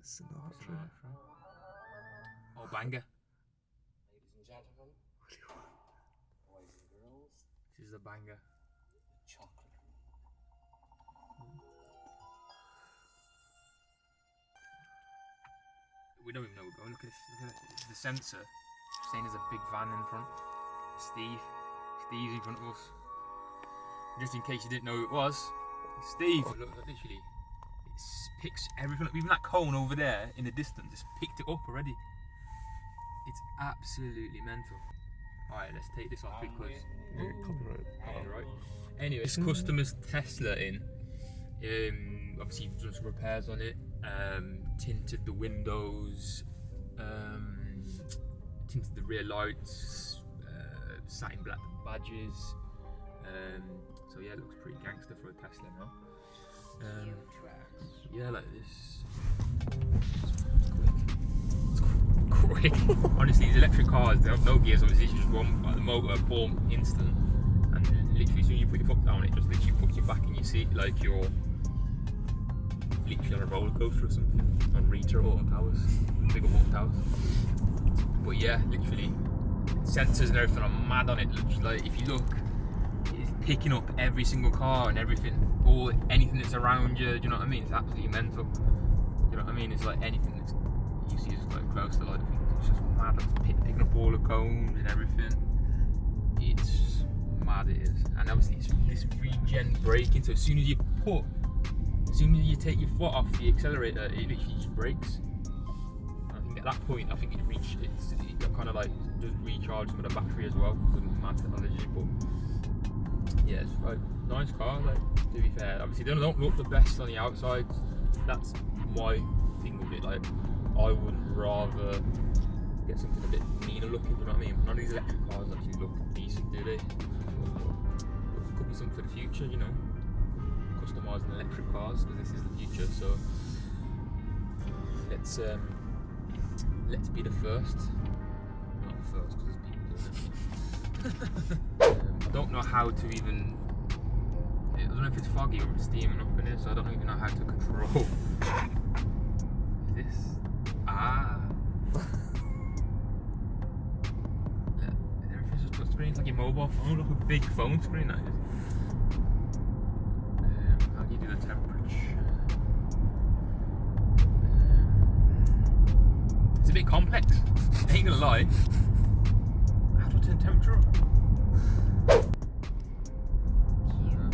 Sinatra. Oh, banger. Ladies and gentlemen, boys and girls, This is a banger. the chocolate room. We don't even know we're going. Look at this. Look at this. The sensor saying there's a big van in front. Steve's in front of us. Just in case you didn't know who it was, Steve. Look, literally, it picks everything up. Even that cone over there in the distance, just picked it up already. It's absolutely mental. Alright, let's take this off because copyright. Anyway, this customer's Tesla in. Obviously done some repairs on it. Tinted the windows, tinted the rear lights, satin black badges. So yeah, it looks pretty gangster for a Tesla now. Yeah, like this. It's quick. Honestly, these electric cars, they have no gears. Obviously, it's just one, like the motor, boom, instant. And literally, as soon as you put your foot down, it just literally puts you back in your seat like you're literally on a roller coaster or something. On Rita or Alton Towers, bigger Alton Towers. But yeah, literally, sensors and everything are mad on it. Literally, like if you look, it's picking up every single car and everything, or anything that's around you. Do you know what I mean? It's absolutely mental. Do you know what I mean? It's like anything that's you see is like close to light. It's just mad. It's picking up all the cones and everything. It's mad. It is, and obviously it's this regen braking. So as soon as you take your foot off the accelerator, it literally just brakes. And I think at that point, I think it kind of like does recharge some of the battery as well. Some mad technology, but yeah, it's like nice car. Like to be fair, obviously they don't look the best on the outside. That's my thing with it. Like I would rather get something a bit meaner looking. You know what I mean? None of these electric cars actually look decent, do they? But could be something for the future, you know. Customising electric cars because this is the future. So let's be the first. Not the first because there's people doing it. I don't know how to even. I don't know if it's foggy or it's steaming up in here, so I don't even know how to control. Is this? Everything's just touch screen. It's like your mobile phone. Look a big phone screen that is. How do you do the temperature? It's a bit complex. I ain't gonna lie. How do I turn temperature up?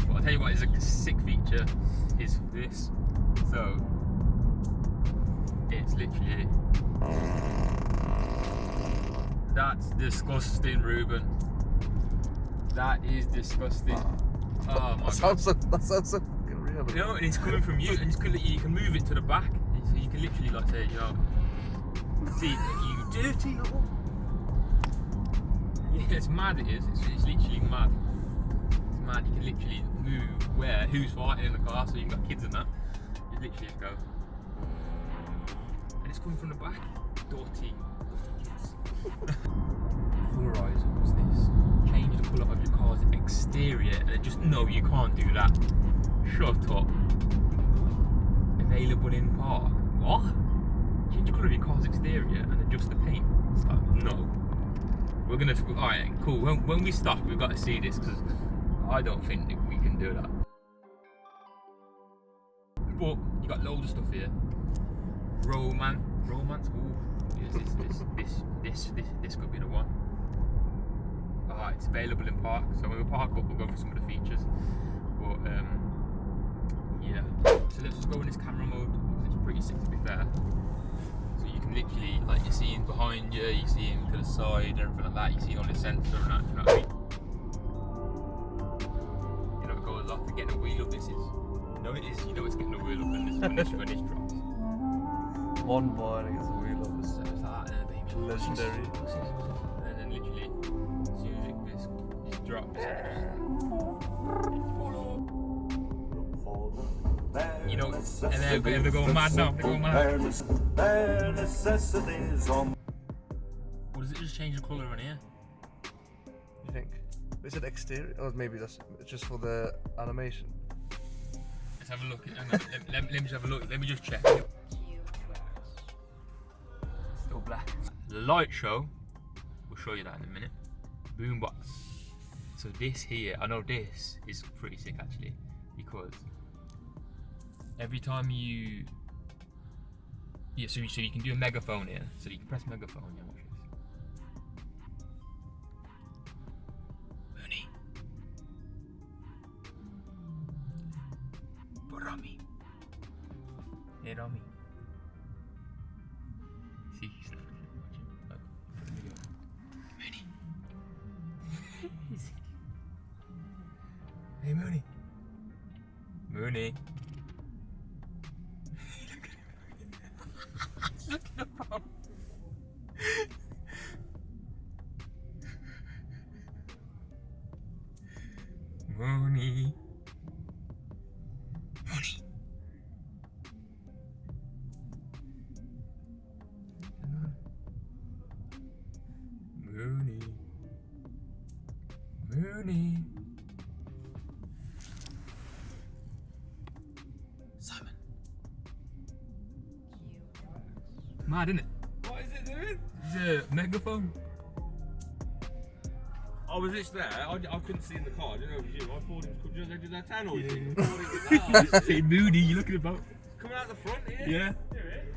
But I'll tell you what is a sick feature is this. So it's literally. That's disgusting, Ruben. That is disgusting. Oh my god. That sounds so fucking real. You know, and it's coming from you, and you can move it to the back, so you can literally like say, you know, see, you dirty little. Yeah, it's mad. It is. It's literally mad. It's mad. You can literally move who's fighting in the car, so you've got kids and that. You literally just go, and it's coming from the back. Dirty kids. Polarizer was this. Change the colour of your car's exterior, and it just no, you can't do that. Shut up. Available in park. What? Change the colour of your car's exterior and adjust the paint. It's like no. We're gonna. Alright, cool. When we stop, we've got to see this because I don't think that we can do that. But you got loads of stuff here. Romance. Ooh. This could be the one. Alright, it's available in park, so when we park up we'll go for some of the features. But yeah. So let's just go in this camera mode because it's pretty sick to be fair. So you can literally, like you're seeing behind you, you're seeing to the side and everything like that, you see all the sensor and that, you know what I mean? You know it goes off to getting a wheel up, this is. No it is, you know it's getting a wheel up when this drops. One bar gets a wheel up. So it's like, baby. Legendary. And then literally, as soon as it just drops, you know, and they're going mad now. They're going mad. Or does it just change the colour on here? You think? Is it exterior? Or maybe that's just for the animation? Let's have a look. Let me just have a look. Let me just check. light show, we'll show you that in a minute. Boombox. So this here, I know this is pretty sick actually, because every time you, so you can do a megaphone here. So you can press megaphone. Yeah, watch this. Mooney. Rami. Hey Rami. See, he's not watching. Look, put the video. Mooney. Hey Mooney. Mooney. Look at him. Mooney. Mooney. Mooney. Mooney. Simon. Mad, isn't it? What is it doing? It's a megaphone. I was just there. I couldn't see in the car. I didn't know it was you. I thought it was just did that tunnel. Yeah. It's Say Mooney, you looking about? coming out the front here. Yeah. Hear it?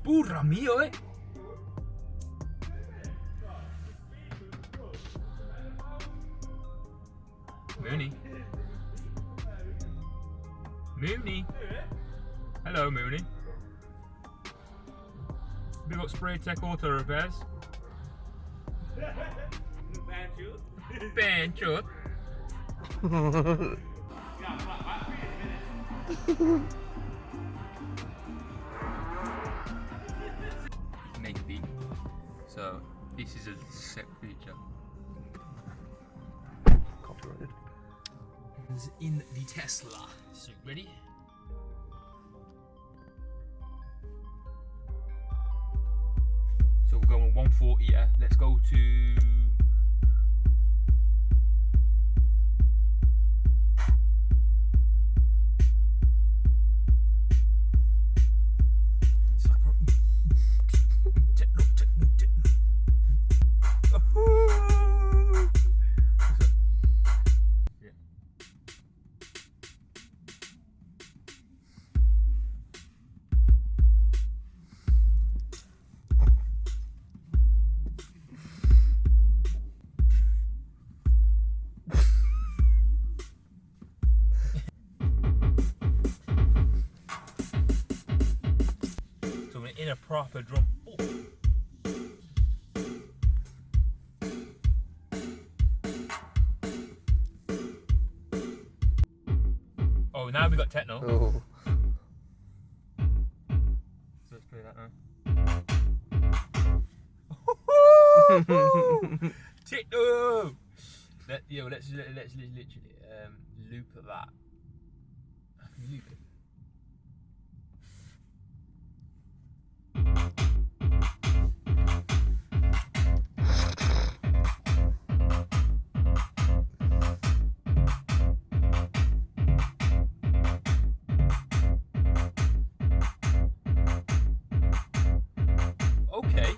Burra mio, eh? Mooney. Mooney. Hello, Mooney. We got Spray Tech Auto Repairs. Bancho. Make a beat. So this is a set feature. Copyrighted. It's in the Tesla. So ready? So we're going 140, yeah? Let's go to... in a proper drum. Oh, now we got techno. Oh. So let's play that now. Techno. Let's literally loop that. Can you loop it? Okay.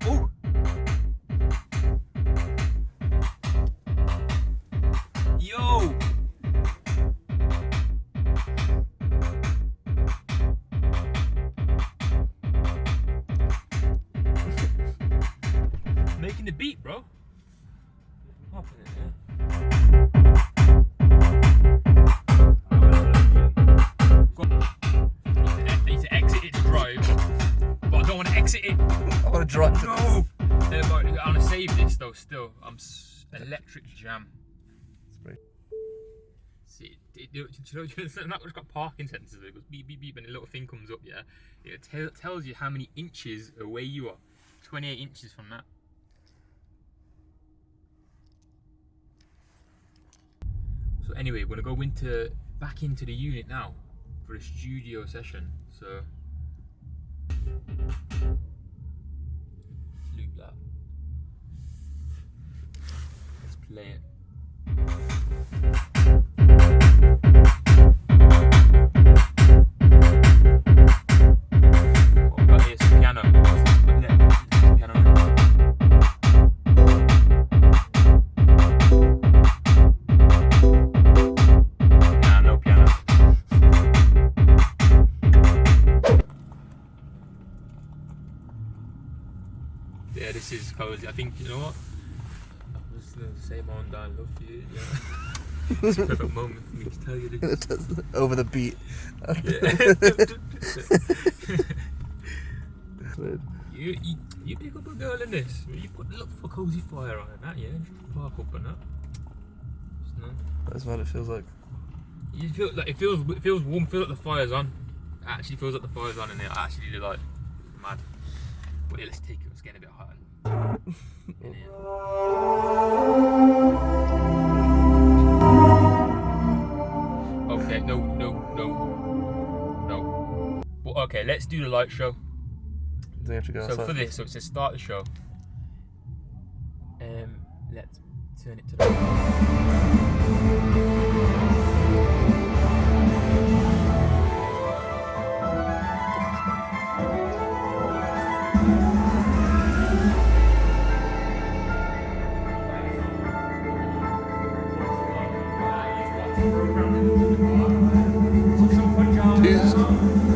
Oh. Yo. Making the beat, bro. Popping it, yeah. I need to exit it to drive, but I don't want to exit it. I want to drive to No! I want to save this though still. I'm electric jam. See, that one's got parking sensors. It goes beep beep beep and a little thing comes up, yeah? It tells you how many inches away you are. 28 inches from that. So anyway, we're gonna go back into the unit now for a studio session. So let's loop that. Let's play it. What I've got here, know what? I'm just gonna say my own damn love for you. Yeah. It's a perfect moment for me to tell you this. Over the beat. You pick up a girl in this. You put look for cozy fire on and that, yeah. Just park up and that. Just no. That's what it feels like. You feel like it feels warm. Feel like the fire's on. It actually feels like the fire's on, and it actually do like mad. But yeah, let's take it. It's getting a bit hot. In here. Okay, no. But okay, let's do the light show. Do you have to go So outside? for this, so it says start the show. Let's turn it to the. Please.